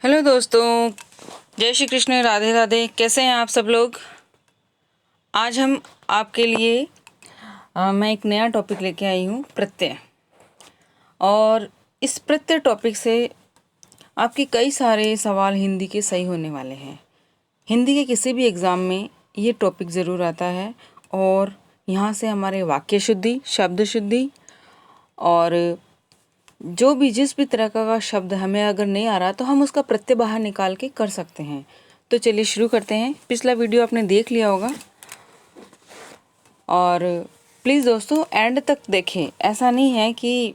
Hello दोस्तों, जय श्री कृष्ण, राधे राधे। कैसे हैं आप सब लोग। आज हम आपके लिए मैं एक नया टॉपिक लेके आई हूँ, प्रत्यय। और इस प्रत्यय टॉपिक से आपके कई सारे सवाल हिंदी के सही होने वाले हैं। हिंदी के किसी भी एग्ज़ाम में ये टॉपिक ज़रूर आता है और यहाँ से हमारे वाक्य शुद्धि, शब्द शुद्धि और जो भी जिस भी तरह का शब्द हमें अगर नहीं आ रहा तो हम उसका प्रत्यय बाहर निकाल के कर सकते हैं। तो चलिए शुरू करते हैं। पिछला वीडियो आपने देख लिया होगा और प्लीज़ दोस्तों एंड तक देखें। ऐसा नहीं है कि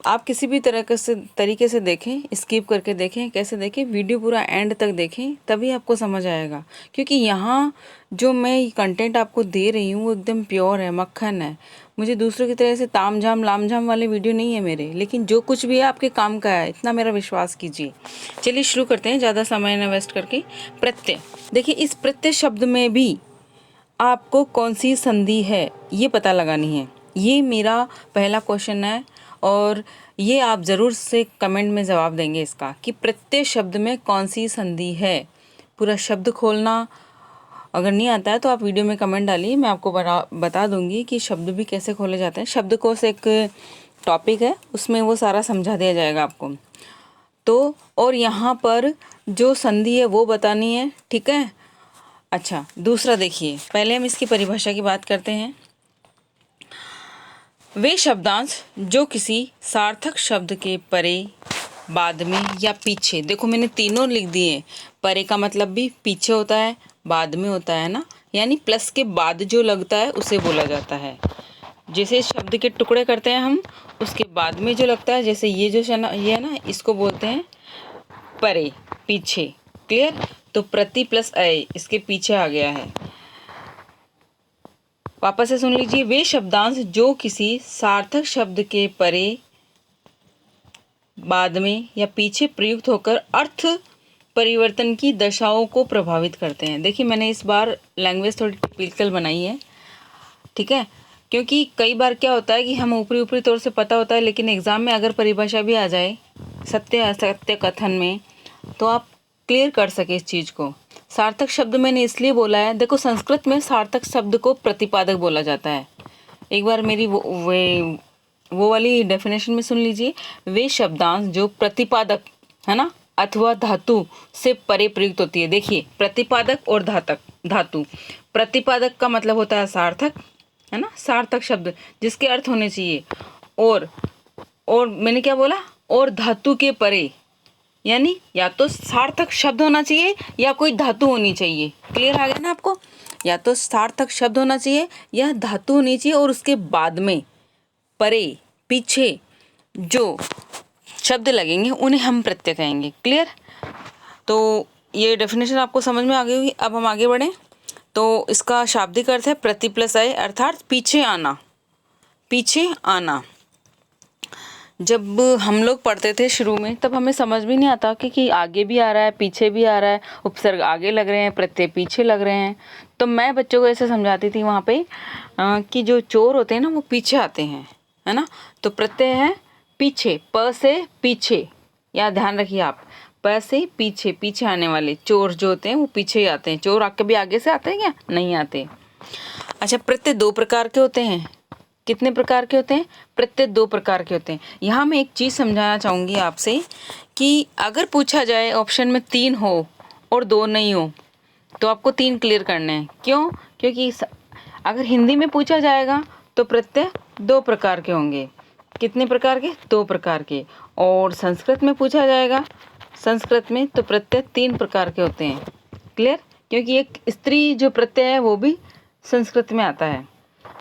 आप किसी भी तरीके से देखें, स्किप करके देखें। कैसे देखें, वीडियो पूरा एंड तक देखें, तभी आपको समझ आएगा। क्योंकि यहाँ जो मैं कंटेंट आपको दे रही हूँ वो एकदम प्योर है, मक्खन है। मुझे दूसरों की तरह से ताम झाम लाम झाम वाले वीडियो नहीं है मेरे, लेकिन जो कुछ भी है आपके काम का है, इतना मेरा विश्वास कीजिए। चलिए शुरू करते हैं, ज़्यादा समय न वेस्ट करके। प्रत्यय, देखिए इस प्रत्यय शब्द में भी आपको कौन सी संधि है ये पता लगानी है। ये मेरा पहला क्वेश्चन है और ये आप ज़रूर से कमेंट में जवाब देंगे इसका कि प्रत्यय शब्द में कौन सी संधि है। पूरा शब्द खोलना अगर नहीं आता है तो आप वीडियो में कमेंट डालिए, मैं आपको बता दूंगी कि शब्द भी कैसे खोले जाते हैं। शब्दकोश एक टॉपिक है, उसमें वो सारा समझा दिया जाएगा आपको। तो और यहाँ पर जो संधि है वो बतानी है, ठीक है। अच्छा, दूसरा देखिए, पहले हम इसकी परिभाषा की बात करते हैं। वे शब्दांश जो किसी सार्थक शब्द के परे, बाद में या पीछे, देखो मैंने तीनों लिख दिए। परे का मतलब भी पीछे होता है, बाद में होता है ना, यानी प्लस के बाद जो लगता है उसे बोला जाता है। जैसे शब्द के टुकड़े करते हैं हम, उसके बाद में जो लगता है, जैसे ये जो ये है ना, इसको बोलते हैं परे, पीछे। क्लियर। तो प्रति प्लस अय इसके पीछे आ गया है। वापस से सुन लीजिए। वे शब्दांश जो किसी सार्थक शब्द के परे, बाद में या पीछे प्रयुक्त होकर अर्थ परिवर्तन की दशाओं को प्रभावित करते हैं। देखिए मैंने इस बार लैंग्वेज थोड़ी टिपिकल बनाई है, ठीक है। क्योंकि कई बार क्या होता है कि हम ऊपरी ऊपरी तौर से पता होता है, लेकिन एग्ज़ाम में अगर परिभाषा भी आ जाए सत्य असत्य कथन में, तो आप क्लियर कर सके इस चीज़ को। सार्थक शब्द मैंने इसलिए बोला है, देखो संस्कृत में सार्थक शब्द को प्रतिपादक बोला जाता है। एक बार मेरी वो वाली डेफिनेशन में सुन लीजिए। वे शब्दांश जो प्रतिपादक है ना अथवा धातु से परे प्रयुक्त होती है। देखिए प्रतिपादक और धातु। प्रतिपादक का मतलब होता है सार्थक, है ना, सार्थक शब्द जिसके अर्थ होने चाहिए। और मैंने क्या बोला, और धातु के परे, यानी या तो सार्थक शब्द होना चाहिए या कोई धातु होनी चाहिए। क्लियर आ गया ना आपको। या तो सार्थक शब्द होना चाहिए या धातु होनी चाहिए, और उसके बाद में परे, पीछे जो शब्द लगेंगे उन्हें हम प्रत्यय कहेंगे। क्लियर। तो ये डेफिनेशन आपको समझ में आ गई होगी। अब हम आगे बढ़ें। तो इसका शाब्दिक अर्थ है प्रति प्लस अय, अर्थात पीछे आना। पीछे आना जब हम लोग पढ़ते थे शुरू में, तब हमें समझ भी नहीं आता कि आगे भी आ रहा है, पीछे भी आ रहा है, उपसर्ग आगे लग रहे हैं, प्रत्यय पीछे लग रहे हैं। तो मैं बच्चों को ऐसे समझाती थी वहाँ पे कि जो चोर होते हैं ना वो पीछे आते हैं, है ना। तो प्रत्यय है पीछे, प से पीछे, या ध्यान रखिए आप, प से पीछे, पीछे आने वाले चोर जो होते हैं वो पीछे ही आते हैं। चोर कभी आगे से आते हैं क्या? नहीं आते। अच्छा, प्रत्यय दो प्रकार के होते हैं। कितने प्रकार के होते हैं? प्रत्यय दो प्रकार के होते हैं। यहाँ मैं एक चीज़ समझाना चाहूँगी आपसे कि अगर पूछा जाए ऑप्शन में 3 हो और 2 नहीं हो, तो आपको 3 क्लियर करने हैं। क्यों? क्योंकि अगर हिंदी में पूछा जाएगा तो प्रत्यय 2 प्रकार के होंगे। कितने प्रकार के? 2 प्रकार के। और संस्कृत में पूछा जाएगा, संस्कृत में, तो प्रत्यय 3 प्रकार के होते हैं। क्लियर। क्योंकि एक स्त्री जो प्रत्यय है वो भी संस्कृत में आता है।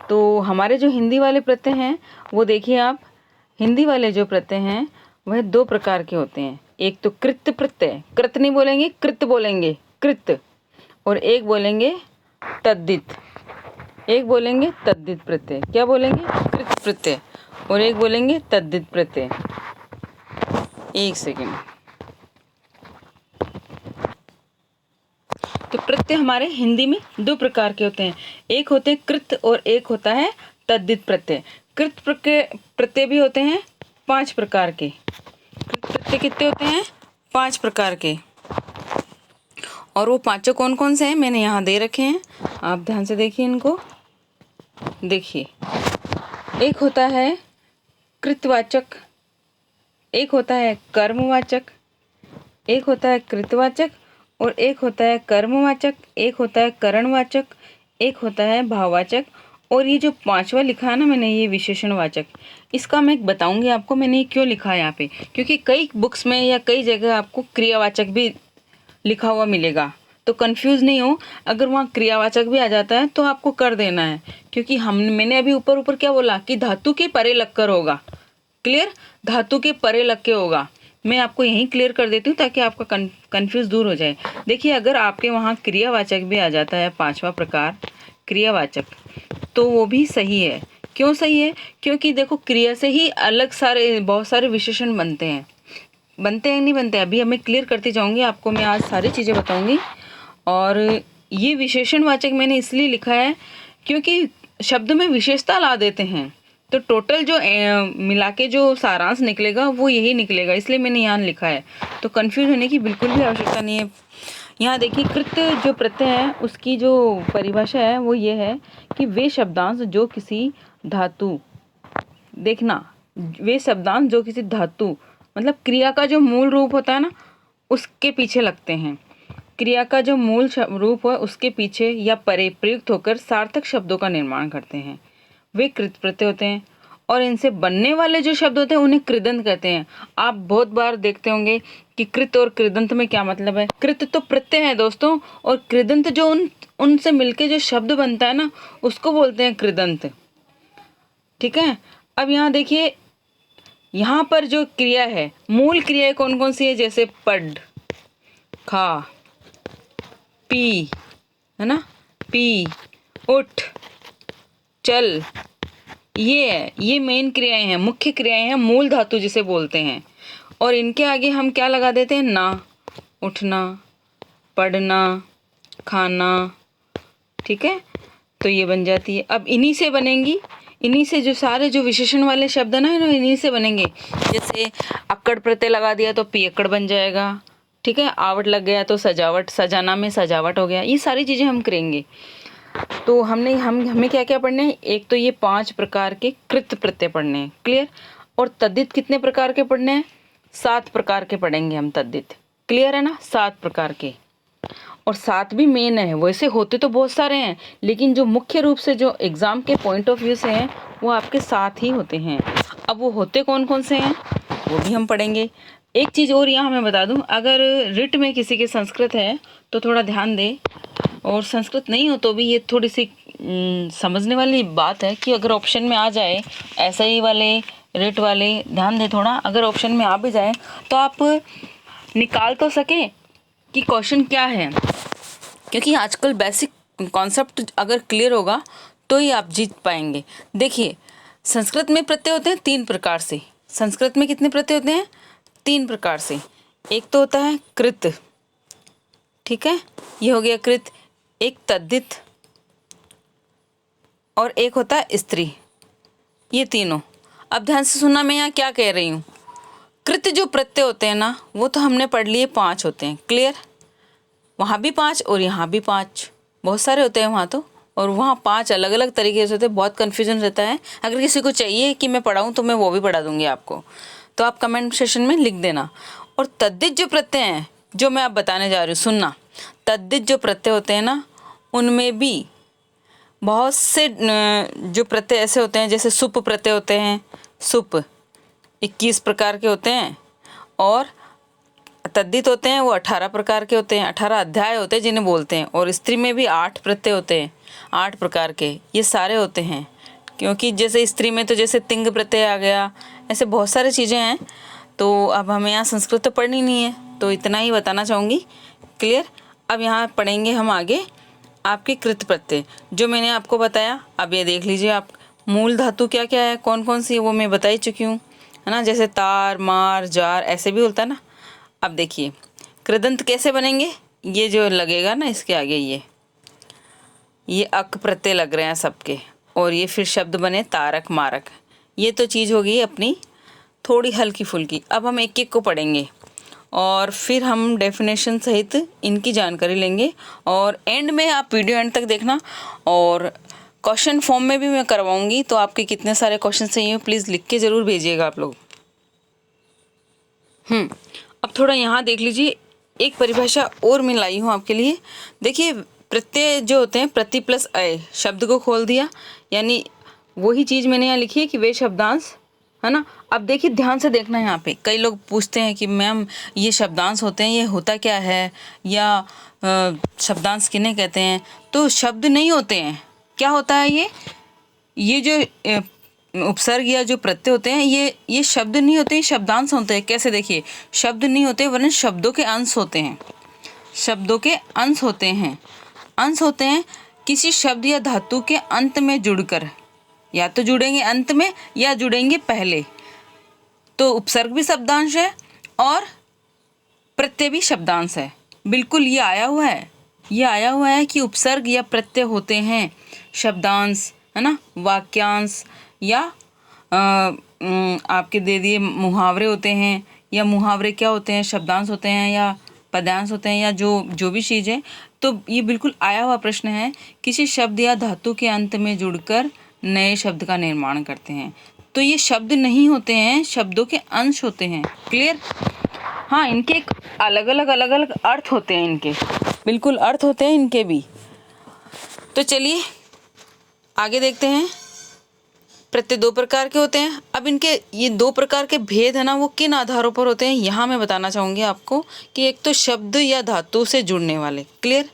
तो हमारे जो हिंदी वाले प्रत्यय हैं वो देखिए आप, हिंदी वाले जो प्रत्यय हैं वह 2 प्रकार के होते हैं। एक तो कृत प्रत्यय, कृत नहीं बोलेंगे, कृत बोलेंगे, कृत। और एक बोलेंगे तद्धित, एक बोलेंगे तद्धित प्रत्यय। क्या बोलेंगे? कृत प्रत्यय। और एक बोलेंगे तद्धित प्रत्यय। एक सेकेंड। तो प्रत्यय हमारे हिंदी में 2 प्रकार के होते हैं। एक होते हैं कृत और एक होता है तद्धित प्रत्यय। कृत प्रत्यय भी होते हैं 5 प्रकार के। कृत प्रत्यय कितने होते हैं? 5 प्रकार के, और वो पांचों कौन कौन से हैं मैंने यहाँ दे रखे हैं, आप ध्यान से देखिए इनको। देखिए, एक होता है कृतवाचक, एक होता है कर्मवाचक, एक होता है कृतवाचक, और एक होता है कर्मवाचक, एक होता है करणवाचक, एक होता है भाववाचक, और ये जो पांचवा लिखा है ना मैंने, ये विशेषणवाचक। इसका मैं बताऊंगी आपको मैंने ये क्यों लिखा है यहाँ पे, क्योंकि कई बुक्स में या कई जगह आपको क्रियावाचक भी लिखा हुआ मिलेगा, तो कंफ्यूज नहीं हो। अगर वहाँ क्रियावाचक भी आ जाता है तो आपको कर देना है, क्योंकि मैंने अभी ऊपर ऊपर क्या बोला कि धातु के परे लगकर होगा। क्लियर, धातु के परे लग के होगा। मैं आपको यहीं क्लियर कर देती हूँ ताकि आपका कंफ्यूज दूर हो जाए। देखिए, अगर आपके वहाँ क्रियावाचक भी आ जाता है, पांचवा प्रकार क्रियावाचक, तो वो भी सही है। क्यों सही है? क्योंकि देखो, क्रिया से ही अलग सारे बहुत सारे विशेषण बनते हैं। बनते हैं नहीं बनते, अभी मैं क्लियर करती जाऊंगी, आपको मैं आज सारी चीज़ें बताऊंगी। और ये विशेषणवाचक मैंने इसलिए लिखा है क्योंकि शब्द में विशेषता ला देते हैं, तो टोटल जो मिला के जो सारांश निकलेगा वो यही निकलेगा, इसलिए मैंने यहाँ लिखा है। तो कंफ्यूज होने की बिल्कुल भी आवश्यकता नहीं है। यहाँ देखिए, कृत जो प्रत्यय है उसकी जो परिभाषा है वो ये है कि वे शब्दांश जो किसी धातु, देखना, वे शब्दांश जो किसी धातु मतलब क्रिया का जो मूल रूप होता है ना उसके पीछे लगते हैं। क्रिया का जो मूल रूप है उसके पीछे या परे प्रयुक्त होकर सार्थक शब्दों का निर्माण करते हैं, वे कृत प्रत्यय होते हैं। और इनसे बनने वाले जो शब्द होते हैं उन्हें कृदंत कहते हैं। आप बहुत बार देखते होंगे कि कृत और कृदंत में क्या मतलब है। कृत तो प्रत्यय है दोस्तों, और कृदंत जो उनसे मिलके जो शब्द बनता है ना उसको बोलते हैं कृदंत। ठीक है, अब यहाँ देखिए, यहाँ पर जो क्रिया है, मूल क्रियाएं कौन कौन सी है, जैसे पढ़, खा, पी, है ना, पी, उठ, चल, ये मेन क्रियाएं हैं, मुख्य क्रियाएं हैं, मूल धातु जिसे बोलते हैं। और इनके आगे हम क्या लगा देते हैं, ना, उठना, पढ़ना, खाना। ठीक है, तो ये बन जाती है। अब इन्हीं से बनेंगी, इन्हीं से जो सारे जो विशेषण वाले शब्द है ना इन्हीं से बनेंगे। जैसे अक्कड़ प्रत्यय लगा दिया तो पियक्कड़ बन जाएगा। ठीक है, आवट लग गया तो सजावट, सजाना में सजावट हो गया। ये सारी चीज़ें हम करेंगे। तो हमें क्या क्या पढ़ने हैं, एक तो ये 5 प्रकार के कृत प्रत्यय पढ़ने हैं। क्लियर, और तद्धित कितने प्रकार के पढ़ने हैं, 7 प्रकार के पढ़ेंगे हम तद्धित। क्लियर है ना, 7 प्रकार के, और 7 भी मेन है। वैसे होते तो बहुत सारे हैं, लेकिन जो मुख्य रूप से जो एग्जाम के पॉइंट ऑफ व्यू से हैं वो आपके 7 ही होते हैं। अब वो होते कौन कौन से हैं वो भी हम पढ़ेंगे। एक चीज़ और यहाँ मैं बता दूँ, अगर रिट में किसी के संस्कृत है तो थोड़ा ध्यान दें, और संस्कृत नहीं हो तो भी ये थोड़ी सी समझने वाली बात है कि अगर ऑप्शन में आ जाए ऐसे ही वाले रिट वाले, ध्यान दें थोड़ा, अगर ऑप्शन में आ भी जाए तो आप निकाल तो सके कि क्वेश्चन क्या है, क्योंकि आजकल बेसिक कॉन्सेप्ट अगर क्लियर होगा तो ही आप जीत पाएंगे। देखिए, संस्कृत में प्रत्यय होते हैं 3 प्रकार से। संस्कृत में कितने प्रत्यय होते हैं, 3 प्रकार से। एक तो होता है कृत, ठीक है, ये हो गया कृत, एक तद्धित, और एक होता है स्त्री। ये तीनों। अब ध्यान से सुनना, मैं यहाँ क्या कह रही हूँ। कृत जो प्रत्यय होते हैं ना वो तो हमने पढ़ लिए 5 होते हैं। क्लियर, वहाँ भी 5 और यहाँ भी 5, बहुत सारे होते हैं वहाँ तो, और वहाँ 5 अलग अलग तरीके से होते हैं। बहुत कन्फ्यूजन रहता है। अगर किसी को चाहिए कि मैं पढ़ाऊँ तो मैं वो भी पढ़ा दूँगी आपको, तो आप कमेंट सेशन में लिख देना। और तद्धित जो प्रत्यय हैं जो मैं आप बताने जा रही हूँ, सुनना। तद्धित जो प्रत्यय होते हैं ना उनमें भी बहुत से जो प्रत्यय ऐसे होते हैं, जैसे सुप प्रत्यय होते हैं। सुप 21 प्रकार के होते हैं, और तद्धित होते हैं वो 18 प्रकार के होते हैं। 18 अध्याय होते हैं जिन्हें बोलते हैं। और स्त्री में भी 8 प्रत्यय होते हैं, 8 प्रकार के, ये सारे होते हैं। क्योंकि जैसे स्त्री में तो जैसे तिंग प्रत्यय आ गया, ऐसे बहुत सारी चीज़ें हैं। तो अब हमें यहाँ संस्कृत तो पढ़नी नहीं है, तो इतना ही बताना चाहूँगी। क्लियर, अब यहाँ पढ़ेंगे हम आगे आपके कृत प्रत्यय जो मैंने आपको बताया। अब ये देख लीजिए आप, मूल धातु क्या क्या है, कौन कौन सी है वो मैं बता ही चुकी हूँ, है ना। जैसे तार, मार, जार, ऐसे भी होता है ना। अब देखिए कृदंत कैसे बनेंगे, ये जो लगेगा ना इसके आगे ये अक प्रत्यय लग रहे हैं सबके, और ये फिर शब्द बने तारक, मारक। ये तो चीज़ होगी अपनी थोड़ी हल्की फुल्की। अब हम एक एक को पढ़ेंगे, और फिर हम डेफिनेशन सहित इनकी जानकारी लेंगे। और एंड में आप वीडियो एंड तक देखना, और क्वेश्चन फॉर्म में भी मैं करवाऊंगी, तो आपके कितने सारे क्वेश्चन चाहिए प्लीज़ लिख के ज़रूर भेजिएगा आप लोग। अब थोड़ा यहाँ देख लीजिए, एक परिभाषा और मैं लाई हूँ आपके लिए। देखिए, प्रत्यय जो होते हैं, प्रति प्लस अय, शब्द को खोल दिया, यानी वही चीज़ मैंने यहाँ लिखी है कि वे शब्दांश, है ना। अब देखिए ध्यान से देखना, यहाँ पे कई लोग पूछते हैं कि मैम ये शब्दांश होते हैं, ये होता क्या है, या शब्दांश किन्हें कहते हैं। तो शब्द नहीं होते हैं, क्या होता है ये जो उपसर्ग या जो प्रत्यय होते हैं, ये शब्द नहीं होते, ये शब्दांश होते हैं। कैसे, देखिए, शब्द नहीं होते वरन शब्दों के अंश होते हैं, शब्दों के अंश होते हैं, अंश होते हैं किसी शब्द या धातु के अंत में जुड़कर, या तो जुड़ेंगे अंत में या जुड़ेंगे पहले। तो उपसर्ग भी शब्दांश है और प्रत्यय भी शब्दांश है। बिल्कुल ये आया हुआ है कि उपसर्ग या प्रत्यय होते हैं शब्दांश, है ना, वाक्यांश, या आपके दे दिए मुहावरे होते हैं, या मुहावरे क्या होते हैं, शब्दांश होते हैं या पद्यांश होते हैं, या जो भी चीज़ है। तो ये बिल्कुल आया हुआ प्रश्न है, किसी शब्द या धातु के अंत में जुड़कर नए शब्द का निर्माण करते हैं। तो ये शब्द नहीं होते हैं, शब्दों के अंश होते हैं। क्लियर? हाँ, इनके एक अलग अलग अर्थ होते हैं, इनके बिल्कुल अर्थ होते हैं इनके भी। तो चलिए आगे देखते हैं। प्रत्यय दो प्रकार के होते हैं। अब इनके ये दो प्रकार के भेद है ना, वो किन आधारों पर होते हैं, यहाँ मैं बताना चाहूँगी आपको कि एक तो शब्द या धातु से जुड़ने वाले। क्लियर?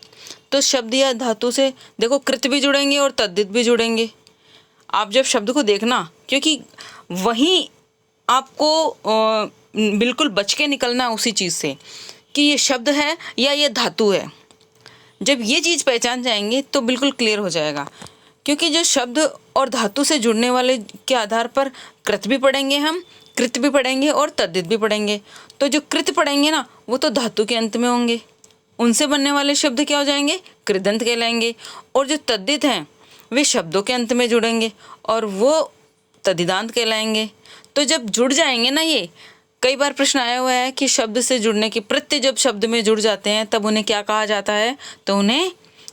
तो शब्द या धातु से देखो, कृत भी जुड़ेंगे और तद्धित भी जुड़ेंगे। आप जब शब्द को देखना, क्योंकि वहीं आपको बिल्कुल बच के निकलना उसी चीज़ से कि ये शब्द है या ये धातु है। जब ये चीज़ पहचान जाएंगे तो बिल्कुल क्लियर हो जाएगा, क्योंकि जो शब्द और धातु से जुड़ने वाले के आधार पर कृत भी पढ़ेंगे, हम कृत भी पढ़ेंगे और तद्धित भी पढ़ेंगे। तो जो कृत पढ़ेंगे ना, वो तो धातु के अंत में होंगे, उनसे बनने वाले शब्द क्या हो जाएंगे, कृदंत कहलाएंगे। और जो तद्धित हैं वे शब्दों के अंत में जुड़ेंगे और वो तद्धितांत कहलाएंगे। तो जब जुड़ जाएंगे ना, ये कई बार प्रश्न आया हुआ है कि शब्द से जुड़ने के प्रत्यय जब शब्द में जुड़ जाते हैं तब उन्हें क्या कहा जाता है, तो उन्हें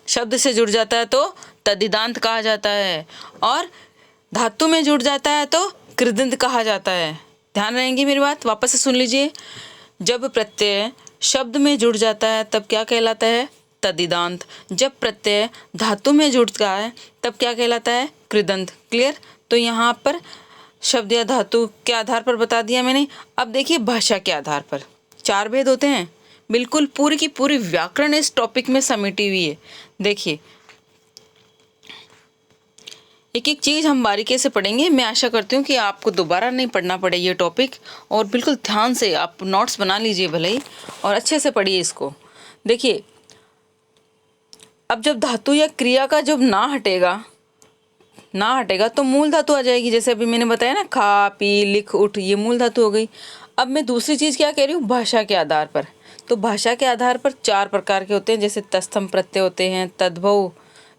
शब्द से जुड़ जाता है तो तद्धितांत कहा जाता है, और धातु में जुड़ जाता है तो कृदंत कहा जाता है। ध्यान रहेंगी मेरी बात, वापस से सुन लीजिए। जब प्रत्यय शब्द में जुड़ जाता है तब क्या कहलाता है, तद्धितांत। जब प्रत्यय धातु में जुड़ता है तब क्या कहलाता है, कृदंत। क्लियर? तो यहाँ पर शब्द या धातु के आधार पर बता दिया मैंने। अब देखिए भाषा के आधार पर 4 भेद होते हैं। बिल्कुल पूरी की पूरी व्याकरण इस टॉपिक में समेटी हुई है। देखिए, एक एक चीज़ हम बारीकी से पढ़ेंगे। मैं आशा करती हूँ कि आपको दोबारा नहीं पढ़ना पड़े ये टॉपिक, और बिल्कुल ध्यान से आप नोट्स बना लीजिए भले ही, और अच्छे से पढ़िए इसको। देखिए, अब जब धातु या क्रिया का जब ना हटेगा तो मूल धातु आ जाएगी। जैसे अभी मैंने बताया ना, खा पी लिख उठ, ये मूल धातु हो गई। अब मैं दूसरी चीज़ क्या कह रही हूँ, भाषा के आधार पर। तो भाषा के आधार पर 4 प्रकार के होते हैं, जैसे तत्सम प्रत्यय होते हैं, तद्भव,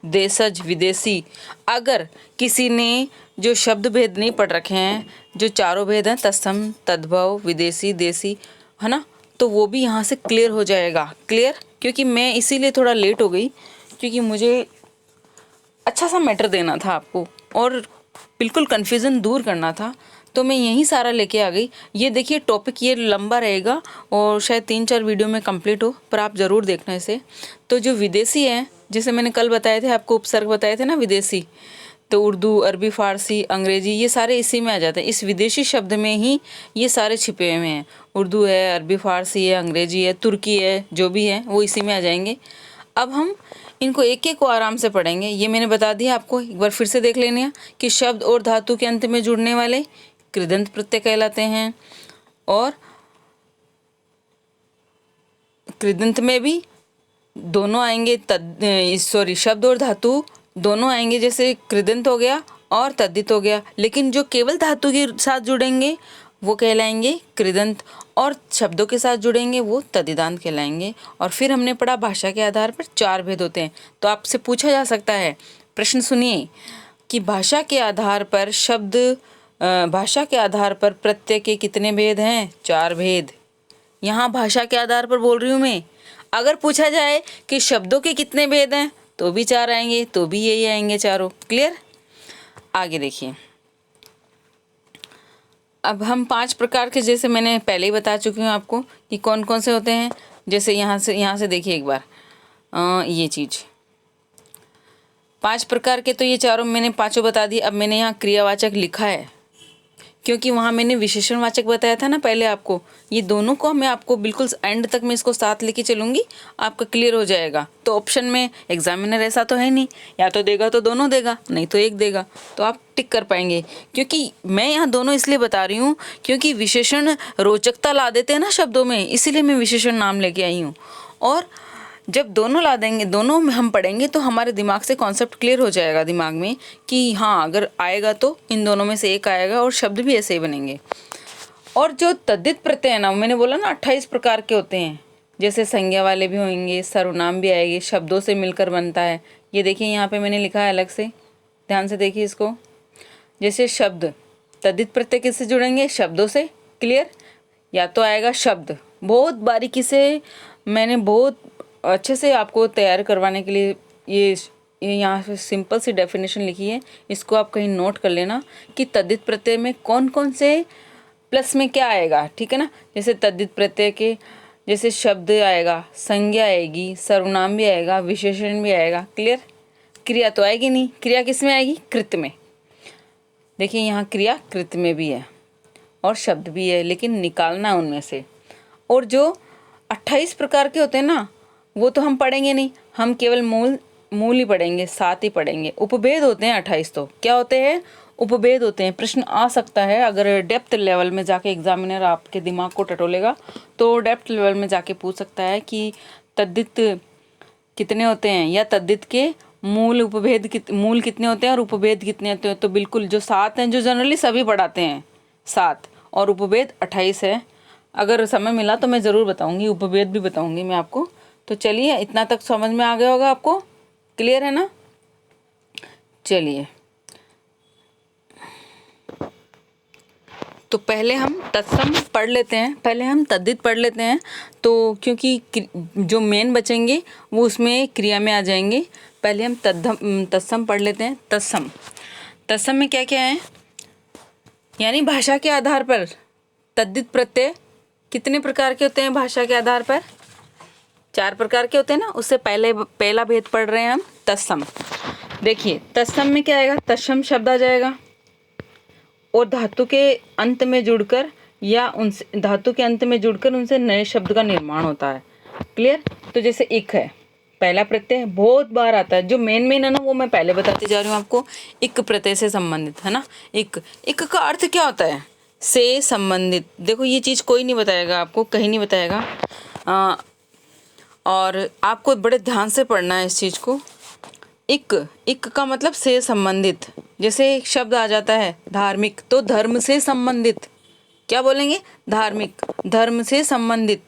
देशज, विदेशी। अगर किसी ने जो शब्द भेद नहीं पढ़ रखे हैं, जो चारों भेद हैं, तत्सम, तद्भव, विदेशी, देशी, है ना, तो वो भी यहाँ से क्लियर हो जाएगा। क्लियर? क्योंकि मैं इसीलिए थोड़ा लेट हो गई, क्योंकि मुझे अच्छा सा मैटर देना था आपको और बिल्कुल कन्फ्यूज़न दूर करना था, तो मैं यही सारा लेके आ गई। ये देखिए टॉपिक ये लंबा रहेगा और शायद 3-4 वीडियो में कंप्लीट हो, पर आप ज़रूर देखना इसे। तो जो विदेशी है, जैसे मैंने कल बताए थे आपको, उपसर्ग बताए थे ना विदेशी, तो उर्दू, अरबी, फ़ारसी, अंग्रेजी, ये सारे इसी में आ जाते हैं। इस विदेशी शब्द में ही ये सारे छिपे हुए हैं। उर्दू है, अरबी फ़ारसी है, अंग्रेजी है, तुर्की है, जो भी है वो इसी में आ जाएंगे। अब हम इनको एक एक को आराम से पढ़ेंगे। ये मैंने बता दिया आपको, एक बार फिर से देख लेने हैं कि शब्द और धातु के अंत में जुड़ने वाले कृदंत प्रत्यय कहलाते हैं, और कृदंत में भी दोनों आएंगे, शब्द और धातु दोनों आएंगे। जैसे कृदंत हो गया और तद्धित हो गया, लेकिन जो केवल धातु के साथ जुड़ेंगे वो कहलाएंगे कृदंत, और शब्दों के साथ जुड़ेंगे वो तद्धितांत कहलाएंगे। और फिर हमने पढ़ा भाषा के आधार पर 4 भेद होते हैं। तो आपसे पूछा जा सकता है, प्रश्न सुनिए, कि भाषा के आधार पर प्रत्यय के कितने भेद हैं, 4 भेद। यहाँ भाषा के आधार पर बोल रही हूँ मैं। अगर पूछा जाए कि शब्दों के कितने भेद हैं तो भी 4 आएंगे, तो भी यही आएंगे चारों। क्लियर? आगे देखिए, अब हम 5 प्रकार के, जैसे मैंने पहले ही बता चुकी हूँ आपको कि कौन कौन से होते हैं। जैसे यहाँ से देखिए एक बार ये चीज़ 5 प्रकार के, तो ये चारों मैंने पांचों बता दी। अब मैंने यहाँ क्रियावाचक लिखा है क्योंकि वहाँ मैंने विशेषणवाचक बताया था ना पहले आपको। ये दोनों को मैं आपको बिल्कुल एंड तक मैं इसको साथ लेके चलूँगी, आपका क्लियर हो जाएगा। तो ऑप्शन में एग्जामिनर ऐसा तो है नहीं, या तो देगा तो दोनों देगा, नहीं तो एक देगा, तो आप टिक कर पाएंगे। क्योंकि मैं यहाँ दोनों इसलिए बता रही हूँ क्योंकि विशेषण रोचकता ला देते हैं ना शब्दों में, इसीलिए मैं विशेषण नाम लेके आई हूँ। और जब दोनों ला देंगे, दोनों में हम पढ़ेंगे तो हमारे दिमाग से कॉन्सेप्ट क्लियर हो जाएगा दिमाग में कि हाँ अगर आएगा तो इन दोनों में से एक आएगा, और शब्द भी ऐसे ही बनेंगे। और जो तद्धित प्रत्यय है ना, मैंने बोला ना 28 प्रकार के होते हैं। जैसे संज्ञा वाले भी होंगे, सर्वनाम भी आएंगे, शब्दों से मिलकर बनता है। ये देखिए यहाँ पे मैंने लिखा है अलग से, ध्यान से देखिए इसको। जैसे शब्द, तद्धित प्रत्यय किससे जुड़ेंगे? शब्दों से। क्लियर? या तो आएगा शब्द, बहुत बारीकी से मैंने बहुत अच्छे से आपको तैयार करवाने के लिए ये यहाँ पे सिंपल सी डेफिनेशन लिखी है, इसको आप कहीं नोट कर लेना कि तद्धित प्रत्यय में कौन कौन से प्लस में क्या आएगा। ठीक है ना? जैसे तद्धित प्रत्यय के जैसे शब्द आएगा, संज्ञा आएगी, सर्वनाम भी आएगा, विशेषण भी आएगा। क्लियर? क्रिया तो आएगी नहीं, क्रिया किस में आएगी? कृत में। देखिए यहाँ क्रिया कृत में भी है और शब्द भी है, लेकिन निकालना है उनमें से। और जो 28 प्रकार के होते हैं ना, वो तो हम पढ़ेंगे नहीं, हम केवल मूल ही पढ़ेंगे, 7 ही पढ़ेंगे। उपभेद होते हैं 28। तो क्या होते हैं? उपभेद होते हैं। प्रश्न आ सकता है अगर डेप्थ लेवल में जाके एग्जामिनर आपके दिमाग को टटोलेगा तो डेप्थ लेवल में जाके पूछ सकता है कि तद्धित कितने होते हैं, या तद्धित के मूल कितने होते हैं और उपभेद कितने होते हैं। तो बिल्कुल जो 7 हैं, जो जनरली सभी पढ़ाते हैं 7, और उपभेद 28 है। अगर समय मिला तो मैं ज़रूर बताऊंगी, उपभेद भी बताऊंगी मैं आपको। तो चलिए, इतना तक समझ में आ गया होगा आपको? क्लियर है ना? चलिए, तो पहले हम तत्सम पढ़ लेते हैं, पहले हम तद्धित पढ़ लेते हैं। तो क्योंकि जो मेन बचेंगे वो उसमें क्रिया में आ जाएंगे। पहले हम तत्सम पढ़ लेते हैं। तत्सम में क्या क्या है? यानी भाषा के आधार पर तद्धित प्रत्यय कितने प्रकार के होते हैं? भाषा के आधार पर 4 प्रकार के होते हैं ना। उससे पहला भेद पढ़ रहे हैं हम, तत्सम। देखिए तत्सम में क्या आएगा? तत्सम शब्द आ जाएगा और धातु के अंत में जुड़कर या उनसे धातु के अंत में जुड़कर उनसे नए शब्द का निर्माण होता है। क्लियर? तो जैसे इक है, पहला प्रत्यय बहुत बार आता है। जो मेन है ना, वो मैं पहले बताती जा रही हूँ आपको। इक प्रत्यय से संबंधित है ना। इक का अर्थ क्या होता है? से संबंधित। देखो ये चीज़ कोई नहीं बताएगा आपको, कहीं नहीं बताएगा, और आपको बड़े ध्यान से पढ़ना है इस चीज़ को। इक का मतलब से संबंधित। जैसे एक शब्द आ जाता है धार्मिक, तो धर्म से संबंधित। क्या बोलेंगे? धार्मिक, धर्म से संबंधित।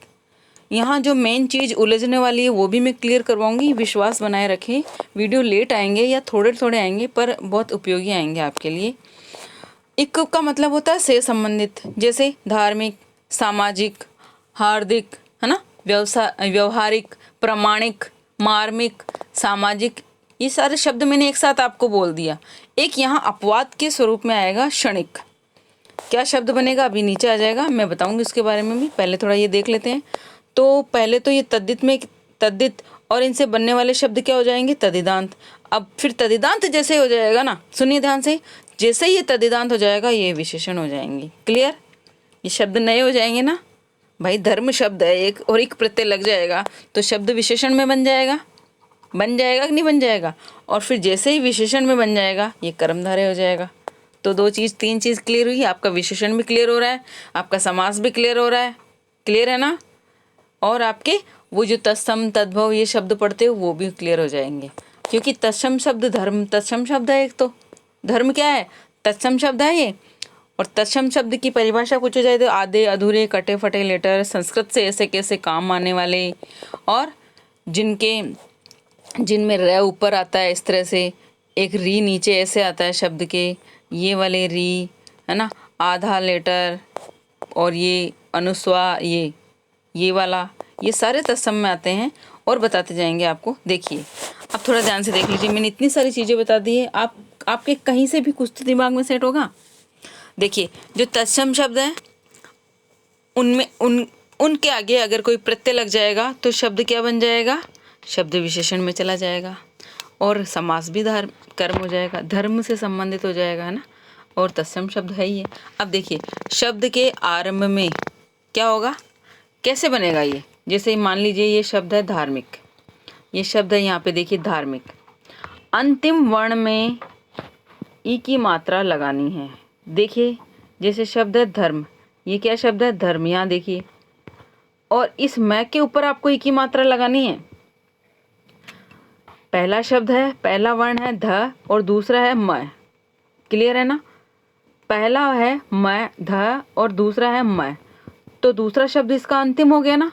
यहाँ जो मेन चीज़ उलझने वाली है वो भी मैं क्लियर करवाऊंगी, विश्वास बनाए रखें। वीडियो लेट आएंगे या थोड़े थोड़े आएंगे, पर बहुत उपयोगी आएंगे आपके लिए। इक का मतलब होता है से संबंधित। जैसे धार्मिक, सामाजिक, हार्दिक, है ना, व्यवहारिक, प्रामाणिक, मार्मिक, सामाजिक, ये सारे शब्द मैंने एक साथ आपको बोल दिया। एक यहाँ अपवाद के स्वरूप में आएगा क्षणिक। क्या शब्द बनेगा अभी नीचे आ जाएगा, मैं बताऊंगी उसके बारे में भी। पहले थोड़ा ये देख लेते हैं। तो पहले तो ये तद्धित और इनसे बनने वाले शब्द क्या हो जाएंगे? तद्धिदांत। अब फिर तद्धिदांत जैसे हो जाएगा ना, सुनिए ध्यान से, जैसे ये तद्धिदांत हो जाएगा ये विशेषण हो जाएंगे। क्लियर? ये शब्द नए हो जाएंगे ना भाई। धर्म शब्द है एक, और एक प्रत्यय लग जाएगा तो शब्द विशेषण में बन जाएगा कि नहीं बन जाएगा? और फिर जैसे ही विशेषण में बन जाएगा ये कर्मधारय हो जाएगा। तो 3 चीज़ क्लियर हुई। आपका विशेषण भी क्लियर हो रहा है, आपका समास भी क्लियर हो रहा है। क्लियर है ना? और आपके वो जो तत्सम तद्भव ये शब्द पढ़ते हो वो भी क्लियर हो जाएंगे। क्योंकि तत्सम शब्द धर्म, तत्सम शब्द है एक, तो धर्म क्या है? तत्सम शब्द है ये। और तत्सम शब्द की परिभाषा पूछी जाए तो आधे अधूरे, कटे फटे लेटर, संस्कृत से ऐसे कैसे काम आने वाले, और जिनमें र ऊपर आता है इस तरह से, एक री नीचे ऐसे आता है शब्द के, ये वाले री, है ना, आधा लेटर, और ये अनुस्वार, ये ये वाला, ये सारे तत्सम में आते हैं और बताते जाएंगे आपको। देखिए अब थोड़ा ध्यान से देख लीजिए, मैंने इतनी सारी चीज़ें बता दी है, आपके कहीं से भी कुछ तो दिमाग में सेट होगा। देखिए जो तत्सम शब्द है उनमें उनके आगे अगर कोई प्रत्यय लग जाएगा तो शब्द क्या बन जाएगा, शब्द विशेषण में चला जाएगा और समास भी कर्म हो जाएगा, धर्म से संबंधित हो जाएगा, है ना। और तत्सम शब्द है ही है। अब देखिए शब्द के आरंभ में क्या होगा, कैसे बनेगा ये। जैसे मान लीजिए ये शब्द है धार्मिक, ये शब्द है यहाँ पे देखिए धार्मिक, अंतिम वर्ण में ई की मात्रा लगानी है। देखिए जैसे शब्द है धर्म, ये क्या शब्द है धर्म, यहाँ देखिए, और इस मैं के ऊपर आपको ई की मात्रा लगानी है। पहला शब्द है, पहला वर्ण है ध और दूसरा है मैं, क्लियर है ना। पहला है मैं ध और दूसरा है मैं, तो दूसरा शब्द इसका अंतिम हो गया ना।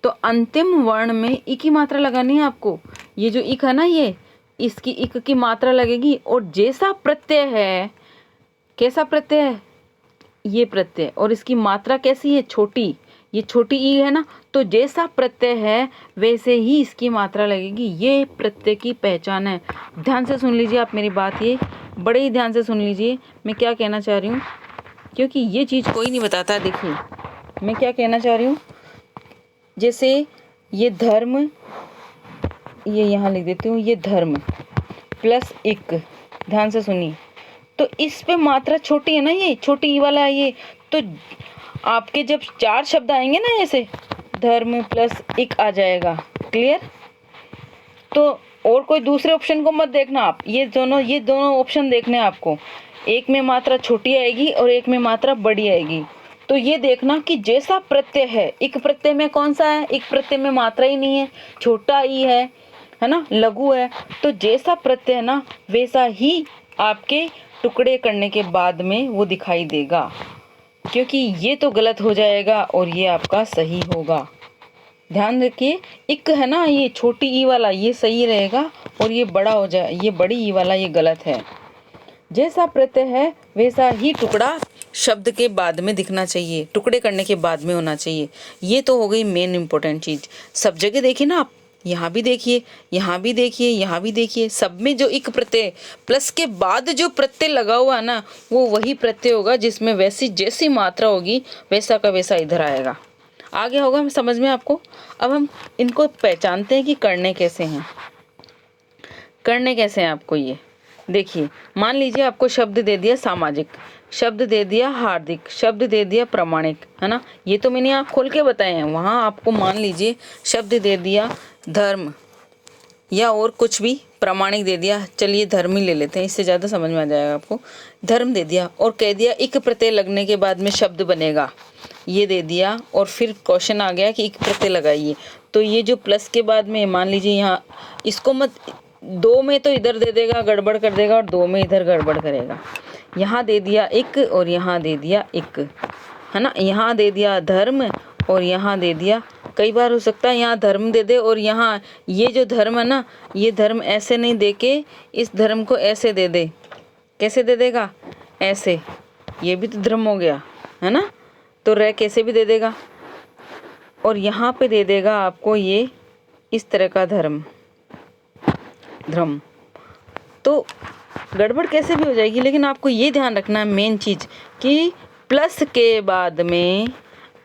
तो अंतिम वर्ण में ई की मात्रा लगानी है आपको। ये जो इक है ना, ये इसकी इक की मात्रा लगेगी। और जैसा प्रत्यय है, कैसा प्रत्यय है ये प्रत्यय, और इसकी मात्रा कैसी है छोटी, ये छोटी ई है ना, तो जैसा प्रत्यय है वैसे ही इसकी मात्रा लगेगी। ये प्रत्यय की पहचान है। ध्यान से सुन लीजिए आप मेरी बात, ये बड़े ही ध्यान से सुन लीजिए मैं क्या कहना चाह रही हूँ, क्योंकि ये चीज़ कोई नहीं बताता। देखिए मैं क्या कहना चाह रही हूँ, जैसे ये धर्म, ये यहाँ लिख देती हूँ, ये धर्म प्लस इक, ध्यान से सुनिए, तो इस पे मात्रा छोटी है ना, ये छोटी ई वाला है ये। तो आपके जब चार शब्द आएंगे ना ऐसे, धर्म प्लस इक आ जाएगा, क्लियर। तो और कोई दूसरे ऑप्शन को मत देखना आप, ये दोनों ऑप्शन देखने हैं आपको। एक में मात्रा छोटी आएगी और एक में मात्रा बड़ी आएगी। तो ये देखना कि जैसा प्रत्यय है, इक प्रत्यय में कौन सा है, इक प्रत्यय में मात्रा ही नहीं है, छोटा ई है ना, लघु है। तो जैसा प्रत्यय है ना वैसा ही आपके टुकड़े करने के बाद में वो दिखाई देगा, क्योंकि ये तो गलत हो जाएगा और ये आपका सही होगा। ध्यान रखिए, इक है ना ये छोटी ई वाला, ये सही रहेगा और ये बड़ा हो जाए, ये बड़ी ई वाला ये गलत है। जैसा प्रत्यय है वैसा ही टुकड़ा शब्द के बाद में दिखना चाहिए, टुकड़े करने के बाद में होना चाहिए। ये तो हो गई मेन इंपॉर्टेंट चीज़। सब जगह देखिए ना आप, यहाँ भी देखिए, यहाँ भी देखिए, यहाँ भी देखिए, सब में जो इक प्रत्यय प्लस के बाद जो प्रत्यय लगा हुआ है ना, वो वही प्रत्यय होगा जिसमें वैसी जैसी मात्रा होगी वैसा का वैसा इधर आएगा। आ गया होगा समझ में आपको। अब हम इनको पहचानते हैं कि करने कैसे हैं, करने कैसे हैं आपको। ये देखिए, मान लीजिए आपको शब्द दे दिया सामाजिक, शब्द दे दिया हार्दिक, शब्द दे दिया प्रामाणिक, है ना। ये तो मैंने आप खोल के बताए हैं। वहाँ आपको मान लीजिए शब्द दे दिया धर्म या और कुछ भी, प्रामाणिक दे दिया, चलिए धर्म ही ले लेते हैं, इससे ज़्यादा समझ में आ जाएगा आपको। धर्म दे दिया और कह दिया इक प्रत्यय लगने के बाद में शब्द बनेगा, ये दे दिया। और फिर क्वेश्चन आ गया कि इक प्रत्यय लगाइए। तो ये जो प्लस के बाद में मान लीजिए यहाँ, इसको मत, दो में तो इधर दे देगा गड़बड़ कर देगा और दो में इधर गड़बड़ करेगा। यहाँ दे दिया इक और यहाँ दे दिया इक, है ना। यहाँ दे दिया धर्म और यहाँ दे दिया, कई बार हो सकता है यहाँ धर्म दे दे और यहाँ ये जो धर्म है ना, ये धर्म ऐसे नहीं दे के इस धर्म को ऐसे दे दे। कैसे दे देगा, ऐसे, ये भी तो धर्म हो गया, है ना। तो रह कैसे भी दे देगा और यहाँ पे दे देगा आपको ये इस तरह का धर्म, तो गड़बड़ कैसे भी हो जाएगी। लेकिन आपको ये ध्यान रखना है मेन चीज़ कि प्लस के बाद में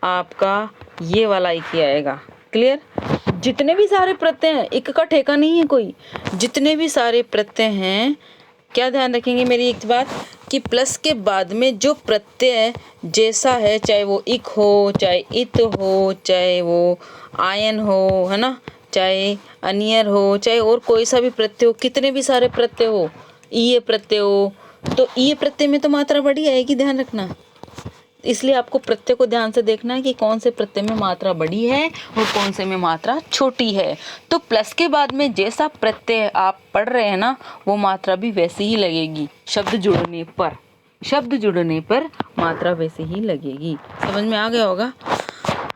आपका ये वाला इक ही आएगा, क्लियर। जितने भी सारे प्रत्यय हैं, इक का ठेका नहीं है कोई, जितने भी सारे प्रत्यय हैं, क्या ध्यान रखेंगे मेरी एक बात कि प्लस के बाद में जो प्रत्यय जैसा है, चाहे वो इक हो, चाहे इत हो, चाहे वो आयन हो, है ना, चाहे अनियर हो, चाहे और कोई सा भी प्रत्यय हो, कितने भी सारे प्रत्यय हो, ईय प्रत्यय हो, तो ईय प्रत्यय में तो मात्रा बड़ी आएगी, ध्यान रखना। इसलिए आपको प्रत्यय को ध्यान से देखना है कि कौन से प्रत्यय में मात्रा बड़ी है और कौन से में मात्रा छोटी है। तो प्लस के बाद में जैसा प्रत्यय आप पढ़ रहे हैं ना, वो मात्रा भी वैसी ही लगेगी। शब्द जुड़ने पर मात्रा वैसे ही लगेगी। समझ में आ गया होगा।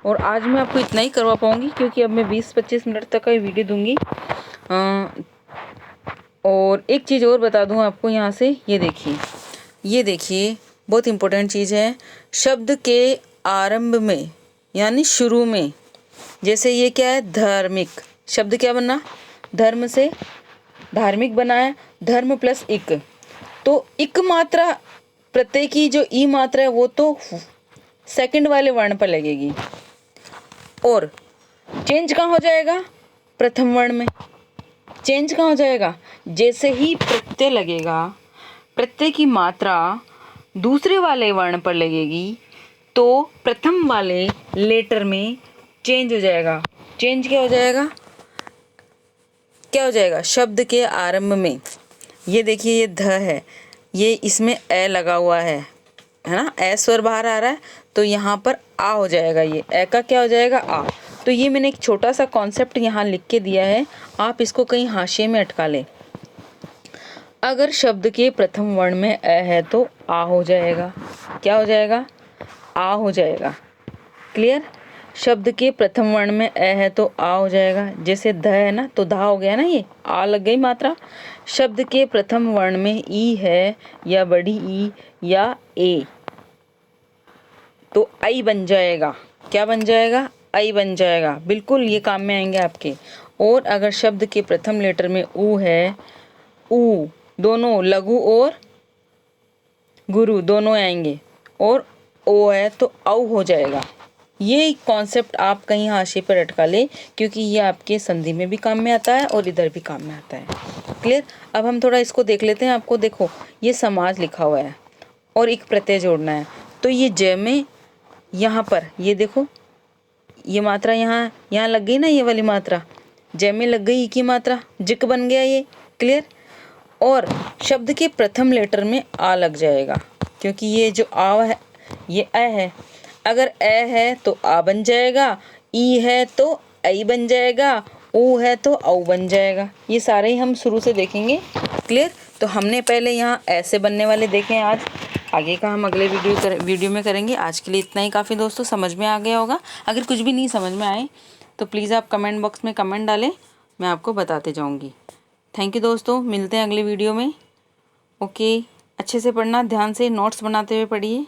और आज मैं आपको इतना ही करवा पाऊंगी क्योंकि अब मैं 20-25 मिनट तक का वीडियो दूंगी। और एक चीज़ और बता दूं आपको यहाँ से, ये देखिए बहुत इम्पोर्टेंट चीज़ है। शब्द के आरंभ में यानी शुरू में जैसे ये क्या है, धार्मिक, शब्द क्या बना, धर्म से धार्मिक बना है, धर्म प्लस इक, तो इक मात्रा प्रत्यय की जो ई मात्रा है वो तो सेकंड वाले वर्ण पर लगेगी, और चेंज कहाँ हो जाएगा, प्रथम वर्ण में। चेंज कहाँ हो जाएगा, जैसे ही प्रत्यय लगेगा, प्रत्यय की मात्रा दूसरे वाले वर्ण पर लगेगी तो प्रथम वाले लेटर में चेंज हो जाएगा। चेंज क्या हो जाएगा, क्या हो जाएगा, शब्द के आरंभ में, ये देखिए ये ध है, ये इसमें ए लगा हुआ है ना, ए स्वर बाहर आ रहा है, तो यहाँ पर आ हो जाएगा, ये ए का क्या हो जाएगा, आ। तो ये मैंने एक छोटा सा कॉन्सेप्ट यहाँ लिख के दिया है, आप इसको कहीं हाशिए में अटका लें। अगर शब्द के प्रथम वर्ण में अ है तो आ हो जाएगा, क्या हो जाएगा, आ हो जाएगा। क्लियर, शब्द के प्रथम वर्ण में अ है तो आ हो जाएगा। जैसे ध है ना, तो धा हो गया ना, ये आ लग गई मात्रा। शब्द के प्रथम वर्ण में ई है या बड़ी ई या ए, तो आई बन जाएगा, क्या बन जाएगा, आई बन जाएगा। बिल्कुल ये काम में आएंगे आपके। और अगर शब्द के प्रथम लेटर में ऊ है, ऊ दोनों लघु और गुरु दोनों आएंगे, और ओ है तो औ हो जाएगा। ये कॉन्सेप्ट आप कहीं हाशिए पर अटका ले, क्योंकि ये आपके संधि में भी काम में आता है और इधर भी काम में आता है। क्लियर, अब हम थोड़ा इसको देख लेते हैं। आपको देखो ये समाज लिखा हुआ है और एक प्रत्यय जोड़ना है, तो ये ज में यहाँ पर ये देखो ये मात्रा यहाँ लग गई ना, ये वाली मात्रा ज में लग गई, की मात्रा जिक बन गया ये। क्लियर, और शब्द के प्रथम लेटर में आ लग जाएगा, क्योंकि ये जो आ है ये अ है। अगर अ है तो आ बन जाएगा, ई है तो आई बन जाएगा, ऊ है तो औ बन जाएगा। ये सारे ही हम शुरू से देखेंगे। क्लियर, तो हमने पहले यहाँ ऐसे बनने वाले देखे हैं, आज आगे का हम अगले वीडियो में करेंगे। आज के लिए इतना ही काफ़ी दोस्तों, समझ में आ गया होगा। अगर कुछ भी नहीं समझ में आए तो प्लीज़ आप कमेंट बॉक्स में कमेंट डालें, मैं आपको बताते जाऊँगी। थैंक यू दोस्तों, मिलते हैं अगले वीडियो में। ओके, अच्छे से पढ़ना, ध्यान से नोट्स बनाते हुए पढ़िए।